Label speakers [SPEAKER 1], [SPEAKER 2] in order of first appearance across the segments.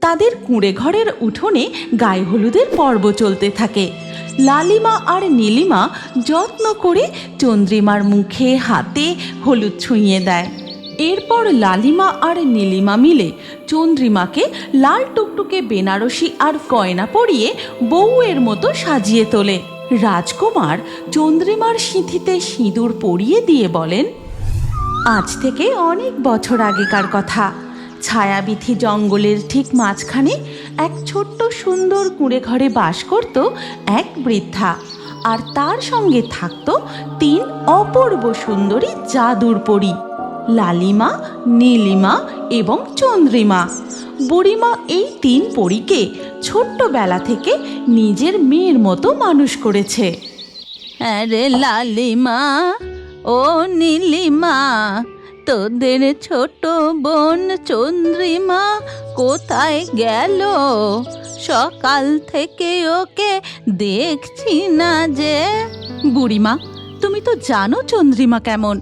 [SPEAKER 1] তাদের কুঁড়ে ঘরের উঠোনে গায়ে হলুদের পর্ব চলতে থাকে। লালিমা আর নীলিমা যত্ন করে চন্দ্রিমার মুখে হাতে হলুদ ছুঁয়ে দেয়। এরপর লালিমা আর নীলিমা মিলে চন্দ্রিমাকে লাল টুকটুকে বেনারসি আর গয়না পরিয়ে বউয়ের মতো সাজিয়ে তোলে। রাজকুমার চন্দ্রিমার সিঁথিতে সিঁদুর পরিয়ে দিয়ে বলেন, আজ থেকে অনেক বছর আগেকার কথা। ছায়াবিথি জঙ্গলের ঠিক মাঝখানে এক ছোট্ট সুন্দর কুঁড়ে ঘরে বাস করত এক বৃদ্ধা, আর তার সঙ্গে থাকত 3 অপূর্ব সুন্দরী জাদুর পরী, লালিমা, নীলিমা এবং চন্দ্রিমা। বুড়িমা এই 3 পরীকে ছোট্টবেলা থেকে নিজের মেয়ের মতো মানুষ করেছে।
[SPEAKER 2] আরে লালিমা ও নীলিমা, তোদের ছোট বোন চন্দ্রিমা কোথায় গেল? সকাল থেকে ওকে দেখছি না যে।
[SPEAKER 1] বুড়িমা, তুমি তো জানো চন্দ্রিমা কেমন।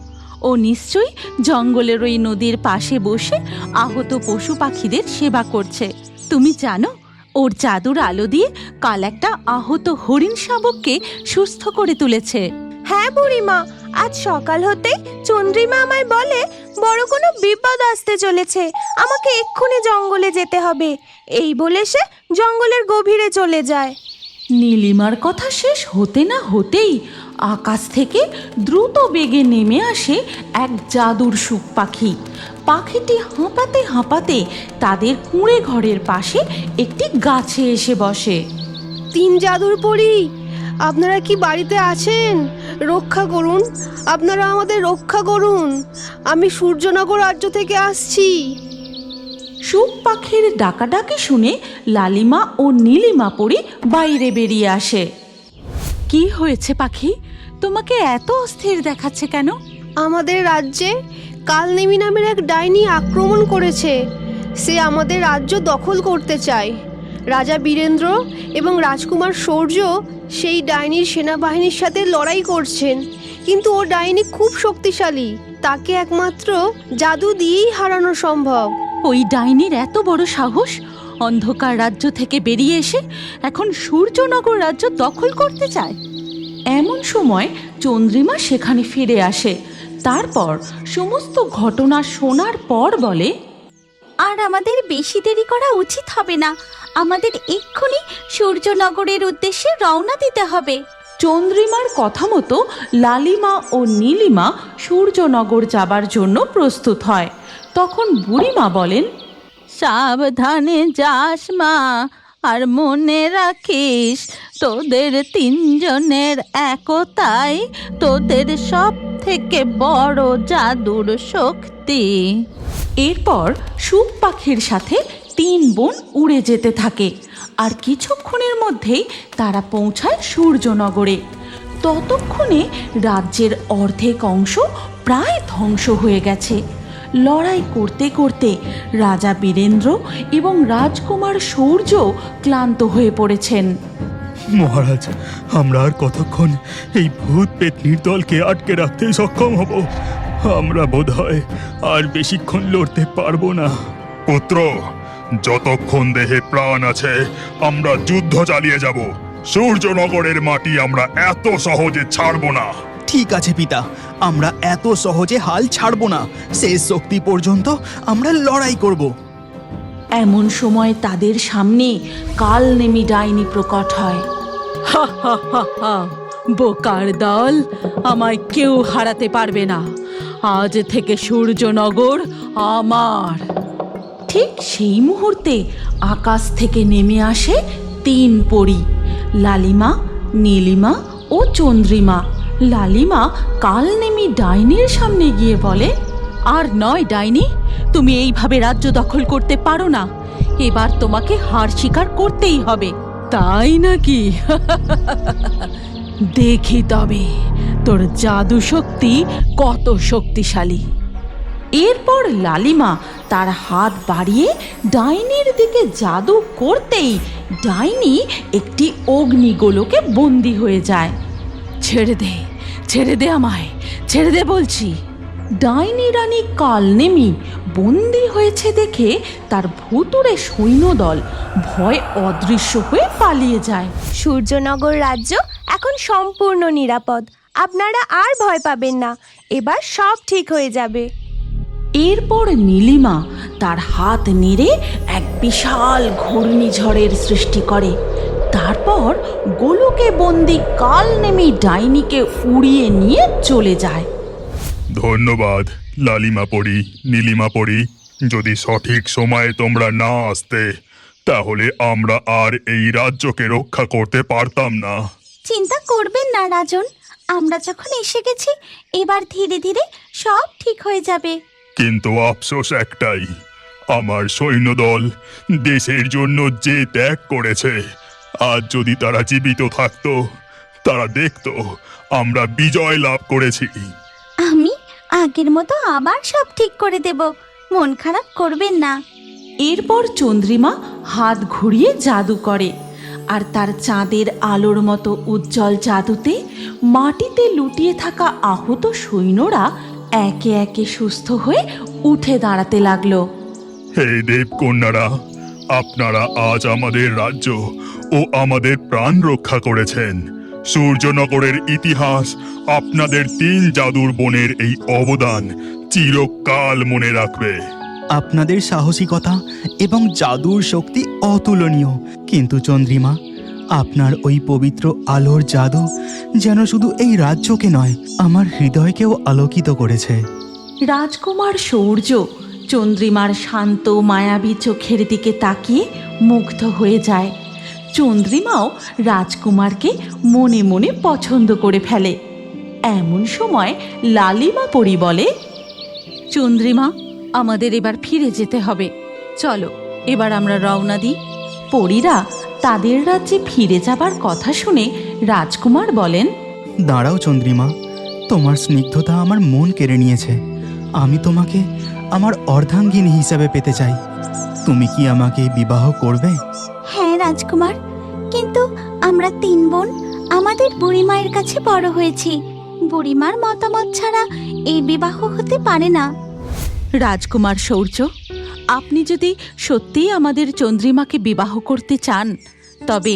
[SPEAKER 1] ও নিশ্চয়ই জঙ্গলের ওই নদীর পাশে বসে আহত পশু পাখিদের সেবা করছে। তুমি জানো ওর জাদুর আলো দিয়ে কাল একটা আহত হরিণ শাবককে সুস্থ করে তুলেছে।
[SPEAKER 3] হ্যাঁ বুড়িমা, আজ সকাল হতেই চন্দ্রিমা আমায় বলে বড় কোনো বিপদ আসতে চলেছে, আমাকে এক্ষুনি জঙ্গলে যেতে হবে। এই বলে সে জঙ্গলের গভীরে চলে যায়।
[SPEAKER 1] নীলিমার কথা শেষ হতে না হতেই আকাশ থেকে দ্রুত বেগে নেমে আসে এক জাদুর শুক পাখি। পাখিটি হাঁপাতে হাঁপাতে তাদের কুঁড়ে ঘরের পাশে একটি গাছে এসে বসে।
[SPEAKER 3] 3 জাদুর পরী, আপনারা কি বাড়িতে আছেন? রক্ষা করুন, আপনারা আমাদের রক্ষা করুন। আমি সূর্যনগর রাজ্য থেকে আসছি।
[SPEAKER 1] শুক পাখির ডাকাডাকি শুনে লালিমা ও নীলিমা পরি বাইরে বেরিয়ে আসে। কি হয়েছে পাখি, তোমাকে এত অস্থির দেখাচ্ছে কেন?
[SPEAKER 3] আমাদের রাজ্যে কালনেমি নামের এক ডাইনি আক্রমণ করেছে। সে আমাদের রাজ্য দখল করতে চায়। রাজা বীরেন্দ্র এবং রাজকুমার সূর্য সেই ডাইনির সেনাবাহিনীর সাথে লড়াই করছেন, কিন্তু ও ডাইনি খুব শক্তিশালী। তাকে একমাত্র জাদু দিয়েই হারানো সম্ভব।
[SPEAKER 1] ওই ডাইনির এত বড় সাহস! অন্ধকার রাজ্য থেকে বেরিয়ে এসে এখন সূর্যনগর রাজ্য দখল করতে চায়। এমন সময় চন্দ্রিমা সেখানে ফিরে আসে। তারপর সমস্ত ঘটনা শোনার পর বলে,
[SPEAKER 2] আর আমাদের বেশি দেরি করা উচিত হবে না, আমাদের এক্ষুনি সূর্যনগরের উদ্দেশ্যে রওনা দিতে হবে।
[SPEAKER 1] চন্দ্রিমার কথা মতো লালিমা ও নীলিমা সূর্যনগর যাবার জন্য প্রস্তুত হয়। তখন বুড়িমা বলেন,
[SPEAKER 2] সাবধানে যাস মা, আর মনে রাখিস তোদের 3 জনের একতাই তোদের সব থেকে বড় জাদুর শক্তি।
[SPEAKER 1] এরপর শুক পাখির সাথে 3 বোন উড়ে যেতে থাকে, আর কিছুক্ষণের মধ্যেই তারা পৌঁছায় সূর্যনগরে। ততক্ষণে রাজ্যের অর্ধেক অংশ প্রায় ধ্বংস হয়ে গেছে। লড়াই করতে করতে রাজা বীরেন্দ্র এবং রাজকুমার সূর্য ক্লান্ত হয়ে পড়েছেন।
[SPEAKER 4] মহারাজ, আমরা আর কতক্ষণ এই ভূত পেতনির দলকে আটকে রাখতে সক্ষম হব? আমরা বোধহয় আর বেশিক্ষণ লড়তে পারবো না।
[SPEAKER 5] পুত্র, যতক্ষণ দেহে প্রাণ আছে আমরা যুদ্ধ চালিয়ে যাব। সূর্যনগরের মাটি আমরা এত সহজে ছাড়ব না।
[SPEAKER 4] ঠিক আছে পিতা, আমরা এত সহজে হাল ছাড়বো না। শেষ শক্তি পর্যন্ত আমরা লড়াই করব।
[SPEAKER 1] এমন সময় তাদের সামনে কালনেমি ডাইনি প্রকট হয়। হা হা হা হা, বোকার দল, আমায় কেউ হারাতে পারবে না। আজ থেকে সূর্যনগর আমার। ঠিক সেই মুহূর্তে আকাশ থেকে নেমে আসে 3 পরী, লালিমা, নীলিমা ও চন্দ্রিমা। লালিমা কালনেমি ডাইনির সামনে গিয়ে বলে, আর নয় ডাইনি, তুমি এইভাবে রাজ্য দখল করতে পারো না। এবার তোমাকে হার স্বীকার করতেই হবে। তাই নাকি? দেখি তবে তোর জাদু শক্তি কত শক্তিশালী। এরপর লালিমা তার হাত বাড়িয়ে ডাইনির দিকে জাদু করতেই ডাইনি একটি অগ্নিগোলকে বন্দী হয়ে যায়। ছেড়ে দে, ছেড়ে দে আমায়, ছেড়ে দে বলছি। ডাইনি রানী কালনেমি বন্দি হয়েছে দেখে তার ভুতুড়ে সৈন্যদল ভয় অদৃশ্য হয়ে পালিয়ে যায়।
[SPEAKER 6] সূর্যনগর রাজ্য এখন সম্পূর্ণ নিরাপদ। আপনারা আর ভয় পাবেন না, এবার সব ঠিক হয়ে যাবে।
[SPEAKER 1] এরপর নীলিমা তার হাত নেড়ে এক বিশাল ঘূর্ণিঝড়ের সৃষ্টি করে। তারপর গোলকে বন্দি কালনেমি ডাইনিকে উড়িয়ে নিয়ে চলে যায়।
[SPEAKER 5] ধন্যবাদ লালিমা পরি, নীলিমা পরি। যদি সঠিক সময়ে তোমরা না আসতে তাহলে আমরা আর এই রাজ্যকে রক্ষা করতে পারতাম না।
[SPEAKER 2] চিন্তা করবেন না রাজন, আমরা যখন এসে গেছি এবার ধীরে ধীরে সব ঠিক হয়ে যাবে।
[SPEAKER 5] কিন্তু আফসোস একটাই, আমার সৈন্যদল দেশের জন্য যে ত্যাগ করেছে, আজ যদি তারা জীবিত থাকতো তারা দেখতো আমরা বিজয় লাভ করেছি।
[SPEAKER 2] আমি আগের মতো আবার সব ঠিক করে দেব, মন খারাপ করবেন না।
[SPEAKER 1] এরপর চন্দ্রিমা হাত ঘুরিয়ে জাদু করে, আর তার চাঁদের আলোর মতো উজ্জ্বল জাদুতে মাটিতে লুটিয়ে থাকা আহত সৈন্যরা একে একে সুস্থ হয়ে উঠে দাঁড়াতে লাগলো।
[SPEAKER 5] হে দেবকন্যারা, আপনারা আজ আমাদের রাজ্য ও আমাদের প্রাণ রক্ষা করেছেন। সূর্যনগরের ইতিহাস আপনাদের 3 জাদুর বোনের এই অবদান চিরকাল মনে রাখবে।
[SPEAKER 4] আপনাদের সাহসিকতা এবং জাদুর শক্তি অতুলনীয়। কিন্তু চন্দ্রিমা, আপনার ওই পবিত্র আলোর জাদু যেন শুধু এই রাজ্যকে নয়, আমার হৃদয়কেও আলোকিত করেছে।
[SPEAKER 1] রাজকুমার সূর্য চন্দ্রিমার শান্ত মায়াবী চোখের দিকে তাকিয়ে মুগ্ধ হয়ে যায়। চন্দ্রিমাও রাজকুমারকে মনে মনে পছন্দ করে ফেলে। এমন সময় লালিমা পরি বলে, চন্দ্রিমা, আমাদের এবার ফিরে যেতে হবে। চলো এবার আমরা রওনা দিই। পরীরা তাদের রাজ্যে ফিরে যাবার কথা শুনে রাজকুমার বলেন,
[SPEAKER 4] দাঁড়াও চন্দ্রিমা, তোমার স্নিগ্ধতা আমার মন কেড়ে নিয়েছে। আমি তোমাকে আমার অর্ধাঙ্গিনী হিসাবে পেতে চাই। তুমি কি আমাকে বিবাহ করবে?
[SPEAKER 2] হ্যাঁ রাজকুমার, কিন্তু আমরা 3 বোন আমাদের বুড়িমায়ের কাছে বড় হয়েছি। বুড়িমার মতামত ছাড়া এই বিবাহ হতে পারে না।
[SPEAKER 1] রাজকুমার সূর্য, আপনি যদি সত্যিই আমাদের চন্দ্রিমাকে বিবাহ করতে চান তবে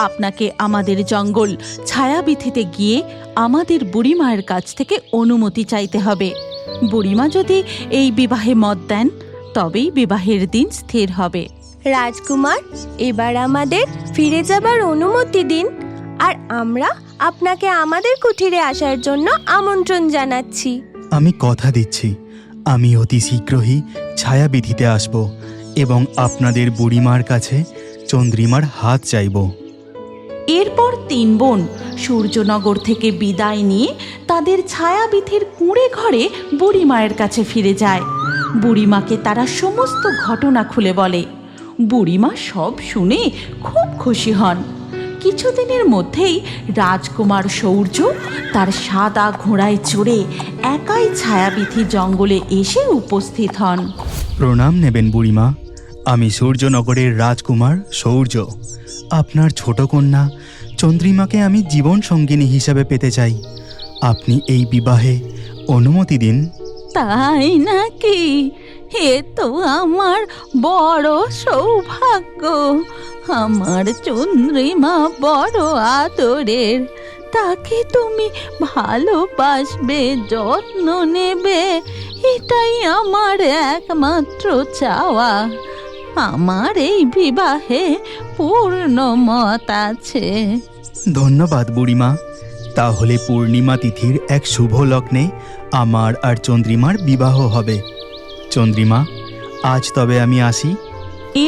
[SPEAKER 1] আপনাকে আমাদের জঙ্গল ছায়াবীথিতে গিয়ে আমাদের বুড়িমায়ের কাছ থেকে অনুমতি চাইতে হবে। বুড়িমা যদি এই বিবাহে মত দেন তবেই বিবাহের দিন স্থির হবে।
[SPEAKER 6] রাজকুমার, এবার আমাদের ফিরে যাবার অনুমতি দিন, আর আমরা আপনাকে আমাদের কুঠিরে আসার জন্য আমন্ত্রণ জানাচ্ছি।
[SPEAKER 4] আমি কথা দিচ্ছি, আমি অতি শীঘ্রই ছায়াবিধিতে আসব এবং আপনাদের বুড়িমার কাছে চন্দ্রিমার হাত চাইব।
[SPEAKER 1] এরপর 3 বোন সূর্যনগর থেকে বিদায় নিয়ে তাদের ছায়াবীথির কুঁড়ে ঘরে বুড়িমায়ের কাছে ফিরে যায়। বুড়িমাকে তারা সমস্ত ঘটনা খুলে বলে। বুড়িমা সব শুনে খুব খুশি হন। কিছুদিনের মধ্যেই রাজকুমার সূর্য তার সাদা ঘোড়ায় চড়ে একাই ছায়াবীথি জঙ্গলে এসে উপস্থিত হন।
[SPEAKER 4] প্রণাম নেবেন বুড়িমা, আমি সূর্যনগরের রাজকুমার সূর্য। আপনার ছোট কন্যা চন্দ্রিমাকে আমি জীবন সঙ্গিনী হিসাবে পেতে চাই। আপনি এই বিবাহে অনুমতি দিন।
[SPEAKER 1] তাই নাকি? এ তো আমার বড় সৌভাগ্য। আমার চন্দ্রিমা বড় আদরের, তাকে তুমি ভালোবাসবে, যত্ন নেবে, এটাই আমার একমাত্র চাওয়া। আমার এই বিবাহে পূর্ণ মত আছে।
[SPEAKER 4] ধন্যবাদ বুড়িমা। তাহলে পূর্ণিমা তিথির এক শুভ লগ্নে আমার আর চন্দ্রিমার বিবাহ হবে। চন্দ্রিমা, আজ তবে আমি আসি।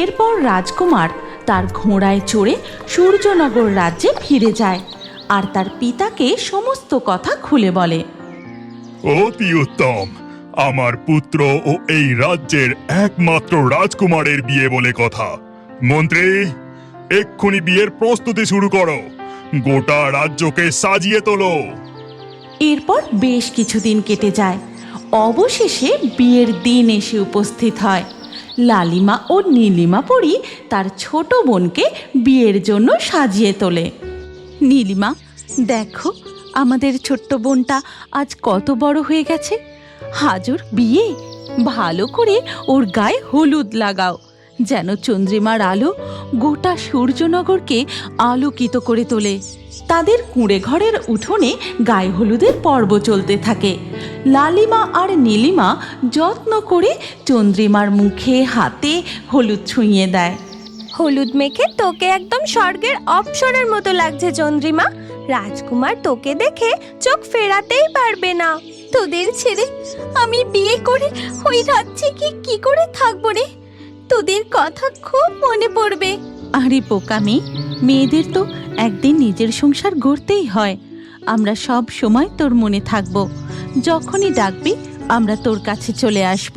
[SPEAKER 1] এরপর রাজকুমার তার ঘোড়ায় চড়ে সূর্যনগর রাজ্যে ফিরে যায় আর তার পিতাকে সমস্ত কথা খুলে বলে।
[SPEAKER 5] অতি উত্তম, আমার পুত্র ও এই রাজ্যের একমাত্র রাজকুমারের বিয়ে বলে কথা। মন্ত্রী, এক্ষুনি বিয়ের প্রস্তুতি শুরু করো, গোটা রাজ্যকে সাজিয়ে তোলো।
[SPEAKER 1] এরপর বেশ কিছুদিন কেটে যায়। অবশেষে বিয়ের দিন এসে উপস্থিত হয়। লালিমা ও নীলিমা পরি তার ছোট বোনকে বিয়ের জন্য সাজিয়ে তোলে। নীলিমা, দেখো আমাদের ছোট্ট বোনটা আজ কত বড় হয়ে গেছে। হাজুর বিয়ে, ভালো করে ওর গায়ে হলুদ লাগাও, যেন চন্দ্রিমার আলো গোটা সূর্যনগরকে আলোকিত করে তোলে। তাদের কুঁড়ে ঘরের উঠোনে গায়ে হলুদের পর্ব চলতে থাকে। লালিমা আর নীলিমা যত্ন করে চন্দ্রিমার মুখে হাতে হলুদ ছুঁয়ে দেয়।
[SPEAKER 6] হলুদ মেখে তোকে একদম স্বর্গের অপ্সরের মতো লাগছে চন্দ্রিমা। রাজকুমার তোকে দেখে চোখ ফেরাতেই পারবে না।
[SPEAKER 2] তোদের ছেড়ে আমি বিয়ে করে ওই রাজ্যে কি করে থাকবো রে? তোদের কথা খুব মনে পড়বে।
[SPEAKER 1] আরে বোকামি, মেয়েদের তো একদিন নিজের সংসার গড়তেই হয়। আমরা সব সময় তোর মনে থাকবো, যখনই ডাকবি আমরা তোর কাছে চলে আসব।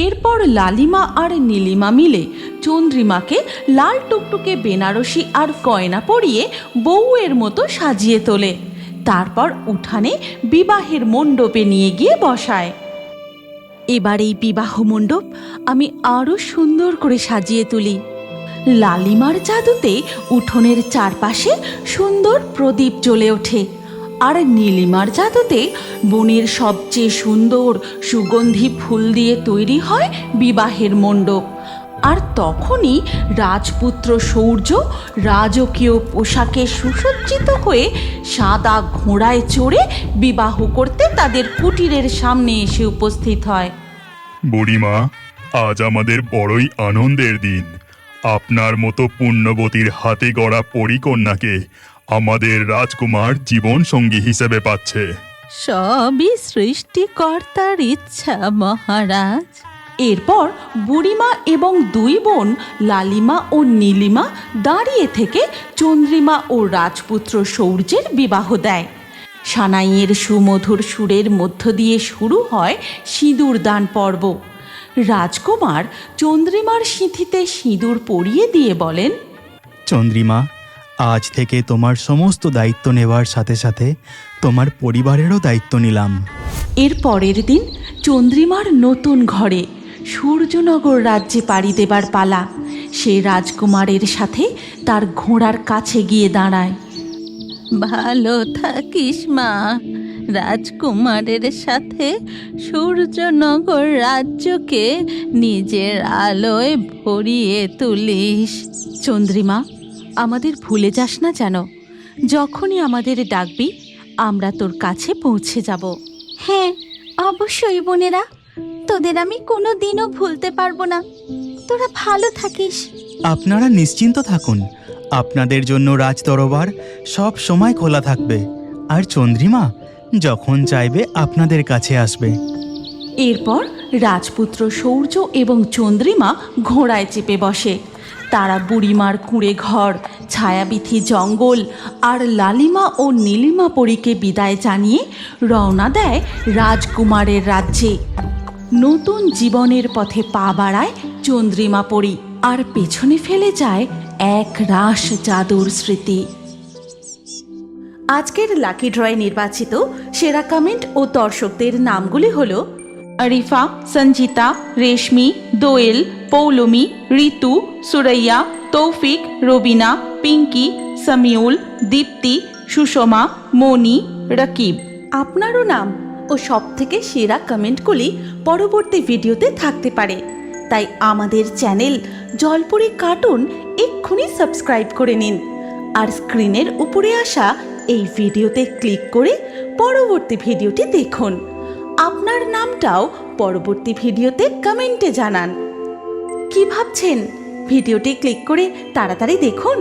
[SPEAKER 1] এরপর লালিমা আর নীলিমা মিলে চন্দ্রিমাকে লাল টুকটুকে বেনারসি আর গয়না পরিয়ে বউয়ের মতো সাজিয়ে তোলে। তারপর উঠানে বিবাহের মণ্ডপে নিয়ে গিয়ে বসায়। এবার এই বিবাহ মণ্ডপ আমি আরো সুন্দর করে সাজিয়ে তুলি। লালিমার জাদুতে উঠোনের চারপাশে সুন্দর প্রদীপ জ্বলে ওঠে, আর নীলিমার জাদুতে বনের সবচেয়ে সুন্দর সুগন্ধি ফুল দিয়ে তৈরি হয় বিবাহের মণ্ডপ। আর তখনই রাজপুত্র সূর্য রাজকীয় পোশাকে সুসজ্জিত হয়ে সাদা ঘোড়ায় চড়ে বিবাহ করতে তাদের কুটিরের সামনে এসে উপস্থিত হয়।
[SPEAKER 5] বুড়িমা, আজ আমাদের বড়ই আনন্দের দিন। আপনার মতো পুণ্যবতীর হাতে গড়া পরিকন্যাকে আমাদের রাজকুমার জীবন সঙ্গী হিসেবে পাচ্ছে।
[SPEAKER 1] সবই সৃষ্টিকর্তার ইচ্ছা মহারাজ। এরপর বুড়িমা এবং দুই বোন লালিমা ও নীলিমা দাঁড়িয়ে থেকে চন্দ্রিমা ও রাজপুত্র সূর্যের বিবাহ দেয়। সানাইয়ের সুমধুর সুরের মধ্য দিয়ে শুরু হয় সিঁদুর দান পর্ব। রাজকুমার চন্দ্রিমার সিঁথিতে সিঁদুর পরিয়ে দিয়ে বলেন,
[SPEAKER 4] চন্দ্রিমা, আজ থেকে তোমার সমস্ত দায়িত্ব নেওয়ার সাথে সাথে তোমার পরিবারেরও দায়িত্ব নিলাম।
[SPEAKER 1] এর পরের দিন চন্দ্রিমার নতুন ঘরে সূর্যনগর রাজ্যে পাড়ি দেবার পালা। সে রাজকুমারের সাথে তার ঘোড়ার কাছে গিয়ে দাঁড়ায়। ভালো থাকিস মা, রাজকুমারের সাথে সূর্যনগর রাজ্যকে নিজের আলোয় ভরিয়ে তুলিস। চন্দ্রিমা, আমাদের ভুলে যাস না যেন। যখনই আমাদের ডাকবি আমরা তোর কাছে পৌঁছে যাব।
[SPEAKER 2] হ্যাঁ, অবশ্যই বোনেরা, তোদের আমি কোনো দিনও ভুলতে পারবো না। তোরা ভালো থাকিস।
[SPEAKER 4] আপনারা নিশ্চিন্ত থাকুন, আপনাদের জন্য রাজদরবার সব সময় খোলা থাকবে। আর চন্দ্রিমা যখন চাইবে আপনাদের কাছে আসবে।
[SPEAKER 1] এরপর রাজপুত্র সূর্য এবং চন্দ্রিমা ঘোড়ায় চেপে বসে। তারা বুড়িমার কুঁড়ে ঘর, ছায়াবিথি জঙ্গল আর লালিমা ও নীলিমা পরীকে বিদায় জানিয়ে রওনা দেয় রাজকুমারের রাজ্যে। নতুন জীবনের পথে পা বাড়ায় চন্দ্রিমা পরী, আর পেছনে ফেলে যায় এক রাস জাদুর স্মৃতি। আজকের লাকি ড্রয়ে নির্বাচিত সেরা কমেন্ট ও দর্শকদের নামগুলি হলো আরিফা, সঞ্জিতা, রেশমি, দোয়েল, পৌলমি, ঋতু, সুরাইয়া, তৌফিক, রবিনা, পিঙ্কি, সামিউল, দীপ্তি, সুষমা, মনি, রকিব। আপনারও নাম ও সবথেকে সেরা কমেন্টগুলি পরবর্তী ভিডিওতে থাকতে পারে, তাই আমাদের চ্যানেল জলপুরি কার্টুন এক্ষুনি সাবস্ক্রাইব করে নিন আর স্ক্রিনের উপরে আসা এই ভিডিওতে ক্লিক করে পরবর্তী ভিডিওটি দেখুন। আপনার নামটাও পরবর্তী ভিডিওতে কমেন্টে জানান। কি ভাবছেন? ভিডিওটি ক্লিক করে তাড়াতাড়ি দেখুন।